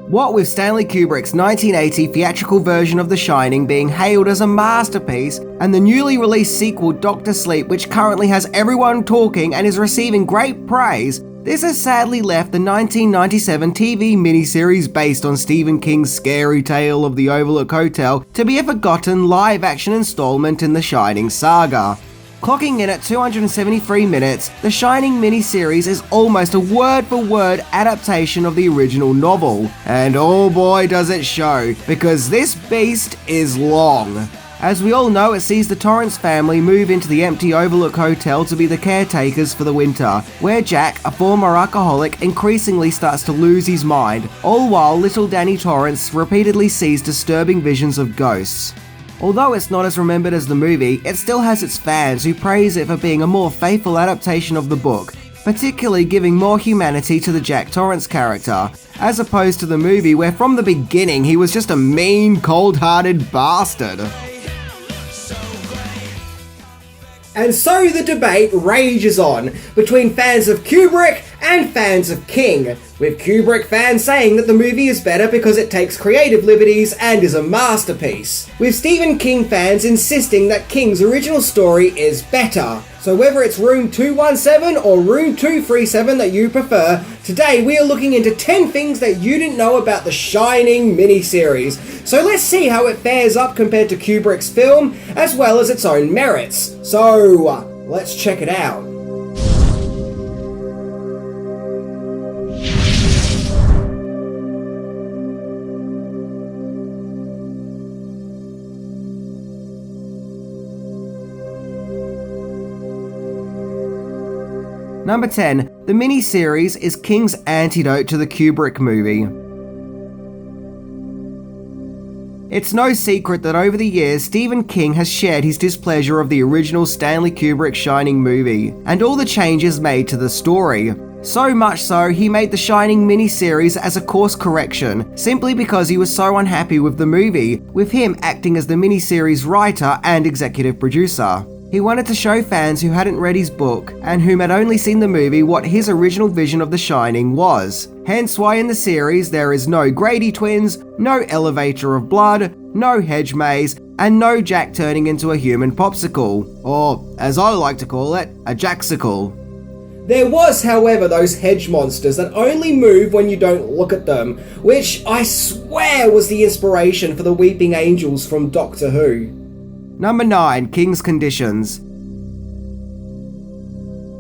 What with Stanley Kubrick's 1980 theatrical version of The Shining being hailed as a masterpiece, and the newly released sequel Dr. Sleep, which currently has everyone talking and is receiving great praise, this has sadly left the 1997 TV miniseries based on Stephen King's scary tale of the Overlook Hotel to be a forgotten live-action installment in the Shining saga. Clocking in at 273 minutes, The Shining miniseries is almost a word-for-word adaptation of the original novel. And oh boy does it show, because this beast is long. As we all know, it sees the Torrance family move into the empty Overlook Hotel to be the caretakers for the winter, where Jack, a former alcoholic, increasingly starts to lose his mind, all while little Danny Torrance repeatedly sees disturbing visions of ghosts. Although it's not as remembered as the movie, it still has its fans who praise it for being a more faithful adaptation of the book, particularly giving more humanity to the Jack Torrance character, as opposed to the movie where from the beginning he was just a mean, cold-hearted bastard. And so the debate rages on between fans of Kubrick and fans of King, with Kubrick fans saying that the movie is better because it takes creative liberties and is a masterpiece, with Stephen King fans insisting that King's original story is better. So whether it's Room 217 or Room 237 that you prefer, today we are looking into 10 things that you didn't know about the Shining miniseries. So let's see how it fares up compared to Kubrick's film, as well as its own merits. So, let's check it out. Number 10. The miniseries is King's antidote to the Kubrick movie. It's no secret that over the years, Stephen King has shared his displeasure of the original Stanley Kubrick Shining movie, and all the changes made to the story. So much so, he made the Shining miniseries as a course correction, simply because he was so unhappy with the movie, with him acting as the miniseries writer and executive producer. He wanted to show fans who hadn't read his book, and whom had only seen the movie, what his original vision of The Shining was. Hence why in the series there is no Grady twins, no elevator of blood, no hedge maze, and no Jack turning into a human popsicle, or, as I like to call it, a Jacksicle. There was, however, those hedge monsters that only move when you don't look at them, which I swear was the inspiration for the Weeping Angels from Doctor Who. Number 9. King's conditions.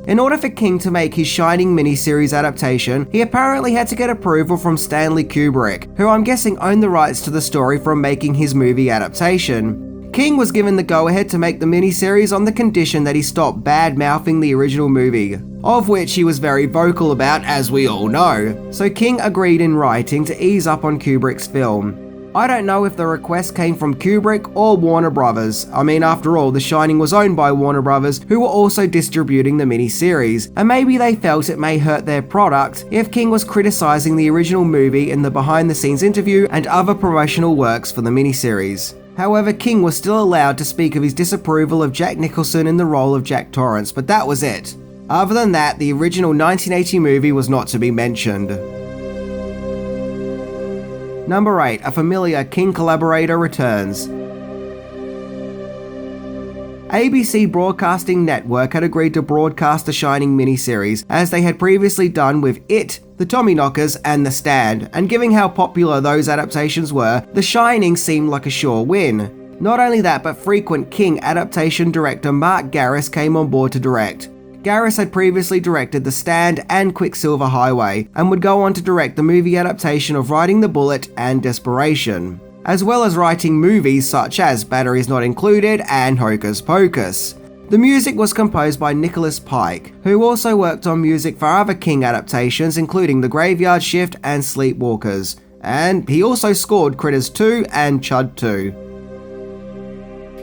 In order for King to make his Shining miniseries adaptation, he apparently had to get approval from Stanley Kubrick, who I'm guessing owned the rights to the story from making his movie adaptation. King was given the go-ahead to make the miniseries on the condition that he stopped bad-mouthing the original movie, of which he was very vocal about, as we all know. So King agreed in writing to ease up on Kubrick's film. I don't know if the request came from Kubrick or Warner Brothers. I mean, after all, The Shining was owned by Warner Brothers, who were also distributing the miniseries, and maybe they felt it may hurt their product if King was criticizing the original movie in the behind-the-scenes interview and other promotional works for the miniseries. However, King was still allowed to speak of his disapproval of Jack Nicholson in the role of Jack Torrance, but that was it. Other than that, the original 1980 movie was not to be mentioned. Number 8. A familiar King collaborator returns. ABC Broadcasting Network had agreed to broadcast the Shining miniseries, as they had previously done with It, The Tommyknockers, and The Stand, and given how popular those adaptations were, The Shining seemed like a sure win. Not only that, but frequent King adaptation director Mark Garris came on board to direct. Garris had previously directed The Stand and Quicksilver Highway, and would go on to direct the movie adaptation of Riding the Bullet and Desperation, as well as writing movies such as Batteries Not Included and Hocus Pocus. The music was composed by Nicholas Pike, who also worked on music for other King adaptations including The Graveyard Shift and Sleepwalkers, and he also scored Critters 2 and Chud 2.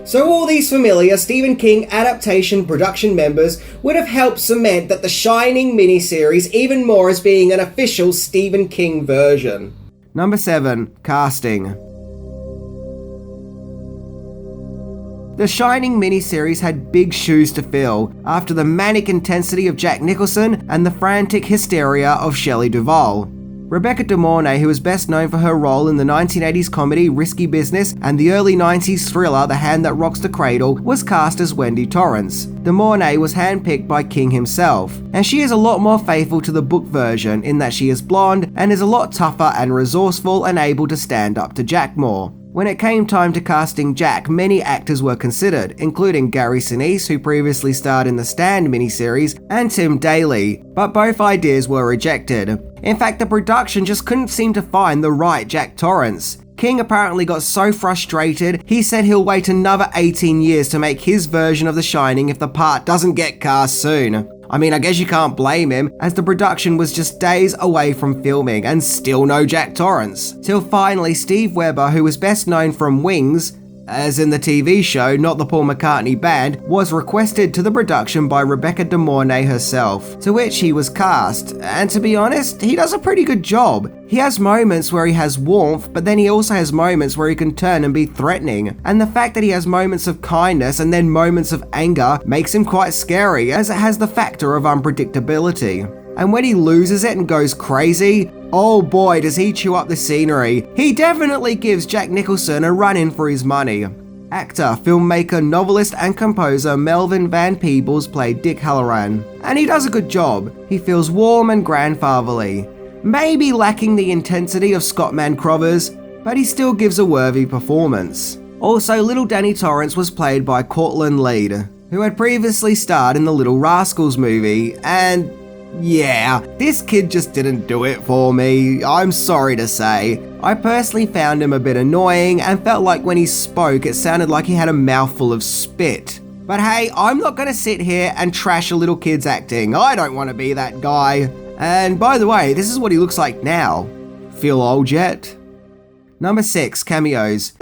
So all these familiar Stephen King adaptation production members would have helped cement that the Shining miniseries even more as being an official Stephen King version. Number 7. Casting. The Shining miniseries had big shoes to fill after the manic intensity of Jack Nicholson and the frantic hysteria of Shelley Duvall. Rebecca De Mornay, who is best known for her role in the 1980s comedy Risky Business and the early 90s thriller The Hand That Rocks the Cradle, was cast as Wendy Torrance. De Mornay was handpicked by King himself, and she is a lot more faithful to the book version in that she is blonde and is a lot tougher and resourceful and able to stand up to Jack more. When it came time to casting Jack, many actors were considered, including Gary Sinise, who previously starred in the Stand miniseries, and Tim Daly, but both ideas were rejected. In fact, the production just couldn't seem to find the right Jack Torrance. King apparently got so frustrated, he said he'll wait another 18 years to make his version of The Shining if the part doesn't get cast soon. I mean, I guess you can't blame him, as the production was just days away from filming and still no Jack Torrance. Till finally Steve Weber, who was best known from Wings, as in the TV show, not the Paul McCartney Band, was requested to the production by Rebecca De Mornay herself, to which he was cast, and to be honest, he does a pretty good job. He has moments where he has warmth, but then he also has moments where he can turn and be threatening, and the fact that he has moments of kindness and then moments of anger makes him quite scary, as it has the factor of unpredictability. And when he loses it and goes crazy, oh boy does he chew up the scenery. He definitely gives Jack Nicholson a run-in for his money. Actor, filmmaker, novelist and composer Melvin Van Peebles played Dick Halloran, and he does a good job. He feels warm and grandfatherly, maybe lacking the intensity of Scott Mancrovers, but he still gives a worthy performance. Also, little Danny Torrance was played by Cortland Lead, who had previously starred in the Little Rascals movie, and yeah, this kid just didn't do it for me, I'm sorry to say. I personally found him a bit annoying and felt like when he spoke it sounded like he had a mouthful of spit. But hey, I'm not gonna sit here and trash a little kid's acting, I don't want to be that guy. And by the way, this is what he looks like now. Feel old yet? Number 6, cameos.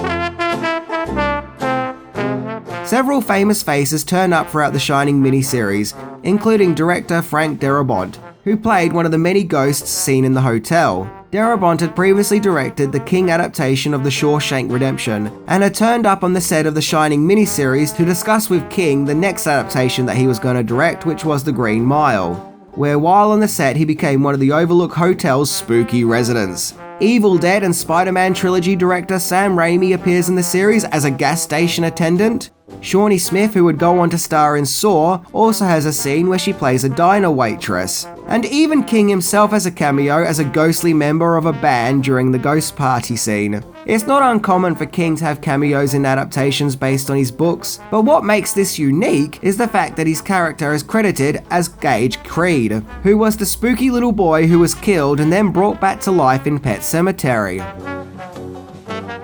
Several famous faces turn up throughout the Shining miniseries, including director Frank Darabont, who played one of the many ghosts seen in the hotel. Darabont had previously directed the King adaptation of The Shawshank Redemption, and had turned up on the set of the Shining miniseries to discuss with King the next adaptation that he was going to direct, which was The Green Mile, where while on the set he became one of the Overlook Hotel's spooky residents. Evil Dead and Spider-Man trilogy director Sam Raimi appears in the series as a gas station attendant. Shawnee Smith, who would go on to star in Saw, also has a scene where she plays a diner waitress. And even King himself has a cameo as a ghostly member of a band during the ghost party scene. It's not uncommon for King to have cameos in adaptations based on his books, but what makes this unique is the fact that his character is credited as Gage Creed, who was the spooky little boy who was killed and then brought back to life in Pet Sematary.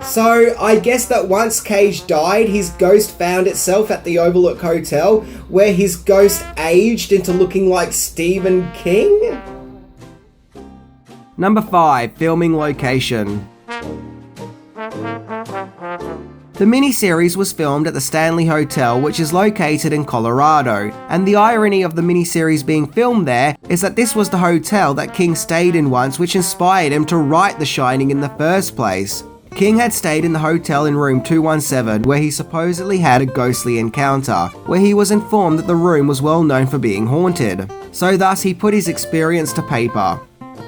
So, I guess that once Cage died, his ghost found itself at the Overlook Hotel, where his ghost aged into looking like Stephen King? Number 5, filming location. The miniseries was filmed at the Stanley Hotel, which is located in Colorado, and the irony of the miniseries being filmed there is that this was the hotel that King stayed in once, which inspired him to write The Shining in the first place. King had stayed in the hotel in room 217, where he supposedly had a ghostly encounter, where he was informed that the room was well known for being haunted. So thus he put his experience to paper.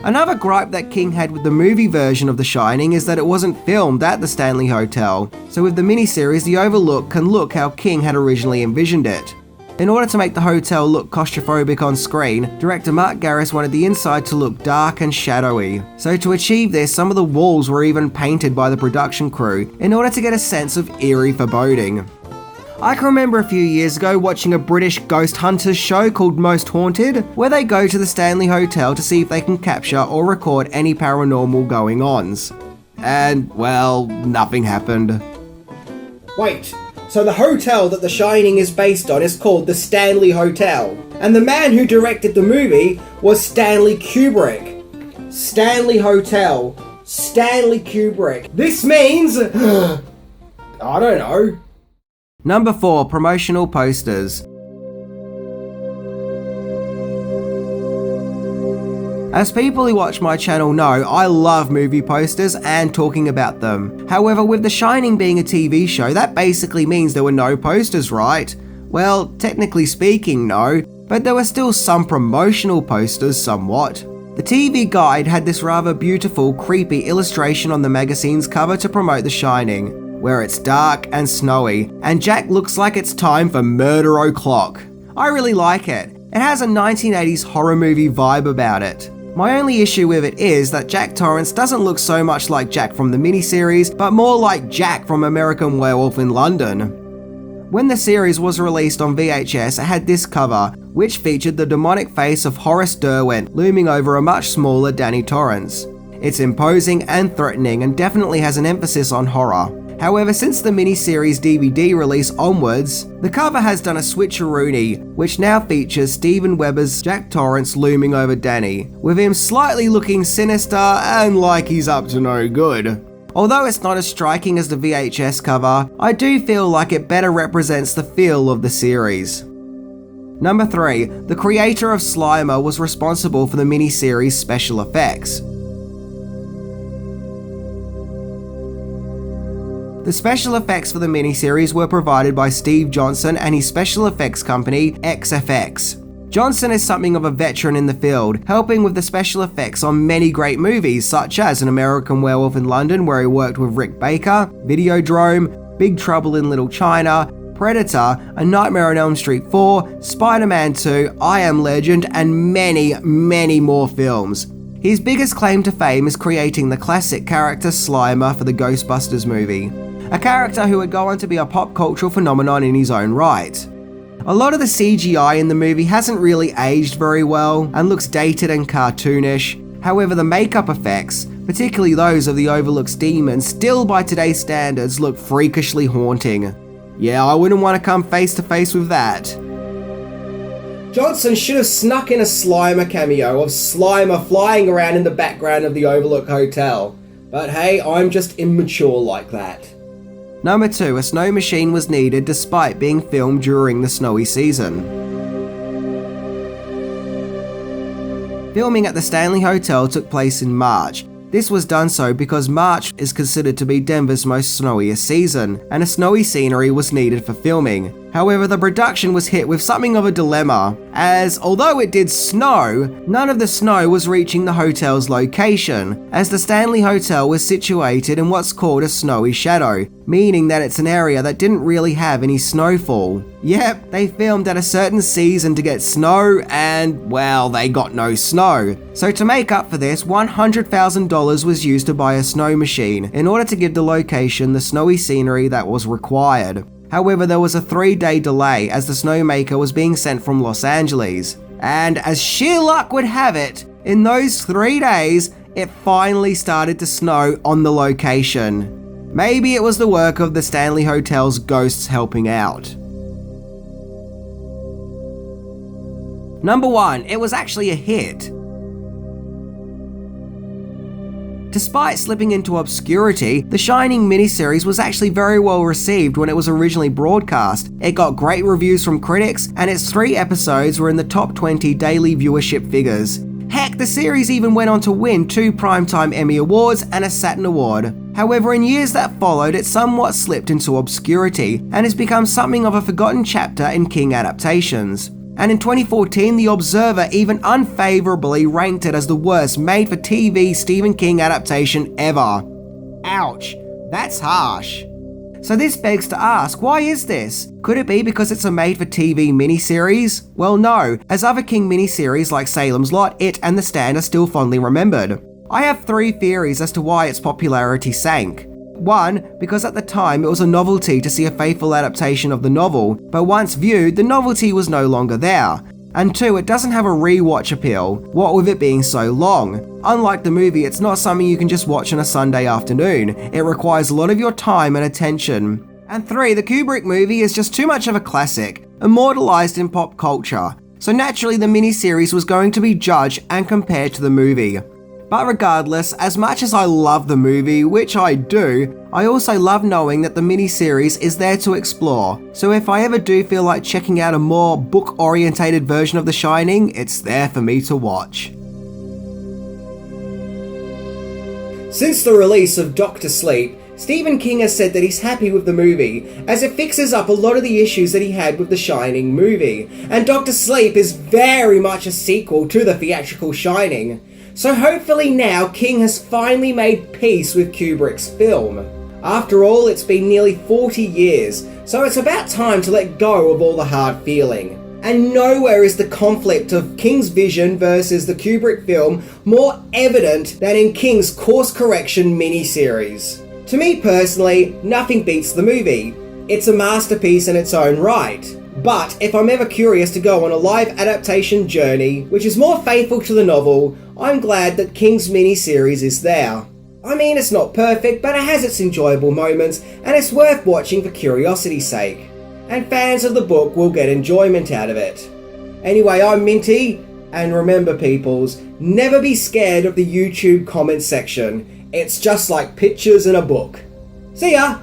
Another gripe that King had with the movie version of The Shining is that it wasn't filmed at the Stanley Hotel, so with the miniseries the Overlook can look how King had originally envisioned it. In order to make the hotel look claustrophobic on screen, director Mark Garris wanted the inside to look dark and shadowy. So to achieve this, some of the walls were even painted by the production crew in order to get a sense of eerie foreboding. I can remember a few years ago watching a British ghost hunters show called Most Haunted, where they go to the Stanley Hotel to see if they can capture or record any paranormal going-ons. And, well, nothing happened. Wait. So the hotel that The Shining is based on is called the Stanley Hotel. And the man who directed the movie was Stanley Kubrick. Stanley Hotel. Stanley Kubrick. This means... I don't know. Number 4, promotional posters. As people who watch my channel know, I love movie posters and talking about them. However, with The Shining being a TV show, that basically means there were no posters, right? Well, technically speaking, no, but there were still some promotional posters somewhat. The TV guide had this rather beautiful, creepy illustration on the magazine's cover to promote The Shining, where it's dark and snowy, and Jack looks like it's time for murder o'clock. I really like it. It has a 1980s horror movie vibe about it. My only issue with it is that Jack Torrance doesn't look so much like Jack from the miniseries, but more like Jack from American Werewolf in London. When the series was released on VHS, it had this cover, which featured the demonic face of Horace Derwent looming over a much smaller Danny Torrance. It's imposing and threatening and definitely has an emphasis on horror. However, since the miniseries DVD release onwards, the cover has done a switcheroony, which now features Steven Weber's Jack Torrance looming over Danny, with him slightly looking sinister and like he's up to no good. Although it's not as striking as the VHS cover, I do feel like it better represents the feel of the series. Number 3. The creator of Slimer was responsible for the miniseries special effects. The special effects for the miniseries were provided by Steve Johnson and his special effects company, XFX. Johnson is something of a veteran in the field, helping with the special effects on many great movies such as An American Werewolf in London, where he worked with Rick Baker, Videodrome, Big Trouble in Little China, Predator, A Nightmare on Elm Street 4, Spider-Man 2, I Am Legend, and many, many more films. His biggest claim to fame is creating the classic character Slimer for the Ghostbusters movie, a character who would go on to be a pop cultural phenomenon in his own right. A lot of the CGI in the movie hasn't really aged very well and looks dated and cartoonish. However, the makeup effects, particularly those of the Overlook's demons, still by today's standards look freakishly haunting. Yeah, I wouldn't want to come face to face with that. Johnson should have snuck in a Slimer cameo of Slimer flying around in the background of the Overlook Hotel. But hey, I'm just immature like that. Number 2, a snow machine was needed despite being filmed during the snowy season. Filming at the Stanley Hotel took place in March. This was done so because March is considered to be Denver's most snowiest season, and a snowy scenery was needed for filming. However, the production was hit with something of a dilemma, as although it did snow, none of the snow was reaching the hotel's location, as the Stanley Hotel was situated in what's called a snowy shadow, meaning that it's an area that didn't really have any snowfall. Yep, they filmed at a certain season to get snow, and well, they got no snow. So to make up for this, $100,000 was used to buy a snow machine in order to give the location the snowy scenery that was required. However, there was a 3-day delay as the snowmaker was being sent from Los Angeles. And as sheer luck would have it, in those 3 days, it finally started to snow on the location. Maybe it was the work of the Stanley Hotel's ghosts helping out. Number 1, it was actually a hit. Despite slipping into obscurity, the Shining miniseries was actually very well received when it was originally broadcast. It got great reviews from critics, and its 3 episodes were in the top 20 daily viewership figures. Heck, the series even went on to win 2 Primetime Emmy Awards and a Saturn Award. However, in years that followed, it somewhat slipped into obscurity and has become something of a forgotten chapter in King adaptations. And in 2014, The Observer even unfavorably ranked it as the worst made-for-TV Stephen King adaptation ever. Ouch, that's harsh. So this begs to ask, why is this? Could it be because it's a made-for-TV miniseries? Well, no, as other King miniseries like Salem's Lot, It, and The Stand are still fondly remembered. I have 3 theories as to why its popularity sank. 1, because at the time it was a novelty to see a faithful adaptation of the novel, but once viewed, the novelty was no longer there. And 2, it doesn't have a rewatch appeal, what with it being so long. Unlike the movie, it's not something you can just watch on a Sunday afternoon. It requires a lot of your time and attention. And 3, the Kubrick movie is just too much of a classic, immortalized in pop culture. So naturally the miniseries was going to be judged and compared to the movie. But regardless, as much as I love the movie, which I do, I also love knowing that the miniseries is there to explore. So if I ever do feel like checking out a more book-orientated version of The Shining, it's there for me to watch. Since the release of Dr. Sleep, Stephen King has said that he's happy with the movie, as it fixes up a lot of the issues that he had with the Shining movie, and Dr. Sleep is very much a sequel to the theatrical Shining. So hopefully now King has finally made peace with Kubrick's film. After all, it's been nearly 40 years, so it's about time to let go of all the hard feeling. And nowhere is the conflict of King's vision versus the Kubrick film more evident than in King's course correction miniseries. To me personally, nothing beats the movie. It's a masterpiece in its own right. But if I'm ever curious to go on a live adaptation journey, which is more faithful to the novel, I'm glad that King's miniseries is there. I mean, it's not perfect, but it has its enjoyable moments, and it's worth watching for curiosity's sake. And fans of the book will get enjoyment out of it. Anyway, I'm Minty, and remember peoples, never be scared of the YouTube comment section. It's just like pictures in a book. See ya!